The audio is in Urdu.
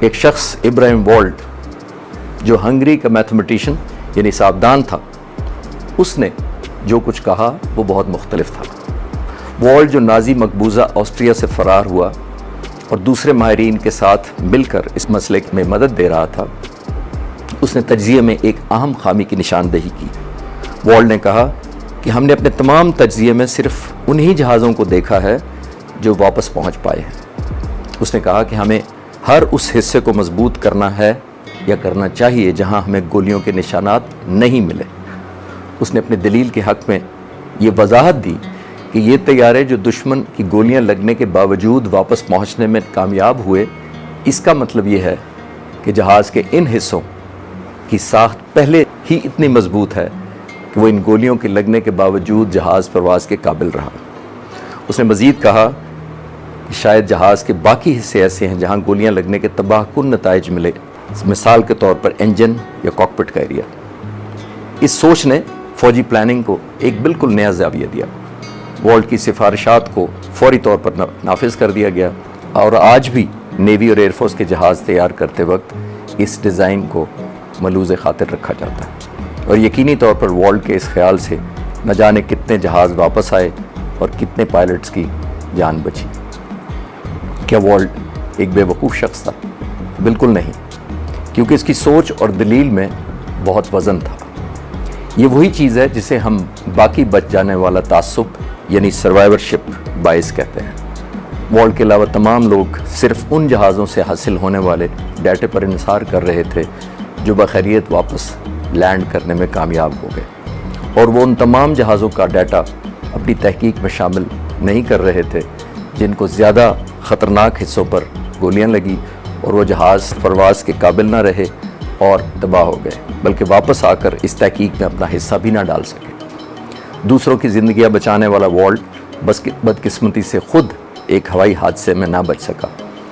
ایک شخص ابراہیم والٹ جو ہنگری کا میتھمیٹیشین یعنی حسابدان تھا، اس نے جو کچھ کہا وہ بہت مختلف تھا۔ والٹ جو نازی مقبوضہ آسٹریا سے فرار ہوا اور دوسرے ماہرین کے ساتھ مل کر اس مسئلے میں مدد دے رہا تھا، اس نے تجزیے میں ایک اہم خامی کی نشاندہی کی۔ والٹ نے کہا کہ ہم نے اپنے تمام تجزیے میں صرف انہی جہازوں کو دیکھا ہے جو واپس پہنچ پائے ہیں۔ اس نے کہا کہ ہمیں ہر اس حصے کو مضبوط کرنا ہے یا کرنا چاہیے جہاں ہمیں گولیوں کے نشانات نہیں ملے۔ اس نے اپنی دلیل کے حق میں یہ وضاحت دی کہ یہ طیارے جو دشمن کی گولیاں لگنے کے باوجود واپس پہنچنے میں کامیاب ہوئے، اس کا مطلب یہ ہے کہ جہاز کے ان حصوں کی ساخت پہلے ہی اتنی مضبوط ہے کہ وہ ان گولیوں کے لگنے کے باوجود جہاز پرواز کے قابل رہا۔ اس نے مزید کہا کہ شاید جہاز کے باقی حصے ایسے ہیں جہاں گولیاں لگنے کے تباہ کن نتائج ملے، مثال کے طور پر انجن یا کاکپٹ کا ایریا۔ اس سوچ نے فوجی پلاننگ کو ایک بالکل نیا زاویہ دیا۔ والٹ کی سفارشات کو فوری طور پر نافذ کر دیا گیا اور آج بھی نیوی اور ایئر فورس کے جہاز تیار کرتے وقت اس ڈیزائن کو ملوز خاطر رکھا جاتا ہے، اور یقینی طور پر والٹ کے اس خیال سے نہ جانے کتنے جہاز واپس آئے اور کتنے پائلٹس کی جان بچی۔ کیا والٹ ایک بے وقوف شخص تھا؟ بالکل نہیں، کیونکہ اس کی سوچ اور دلیل میں بہت وزن تھا۔ یہ وہی چیز ہے جسے ہم باقی بچ جانے والا تعصب یعنی سروائیورشپ باعث کہتے ہیں۔ والٹ کے علاوہ تمام لوگ صرف ان جہازوں سے حاصل ہونے والے ڈیٹے پر انحصار کر رہے تھے جو بخیریت واپس لینڈ کرنے میں کامیاب ہو گئے، اور وہ ان تمام جہازوں کا ڈیٹا اپنی تحقیق میں شامل نہیں کر رہے تھے جن کو زیادہ خطرناک حصوں پر گولیاں لگی اور وہ جہاز پرواز کے قابل نہ رہے اور تباہ ہو گئے، بلکہ واپس آ کر اس تحقیق میں اپنا حصہ بھی نہ ڈال سکے۔ دوسروں کی زندگیاں بچانے والا والٹ بدقسمتی سے خود ایک ہوائی حادثے میں نہ بچ سکا۔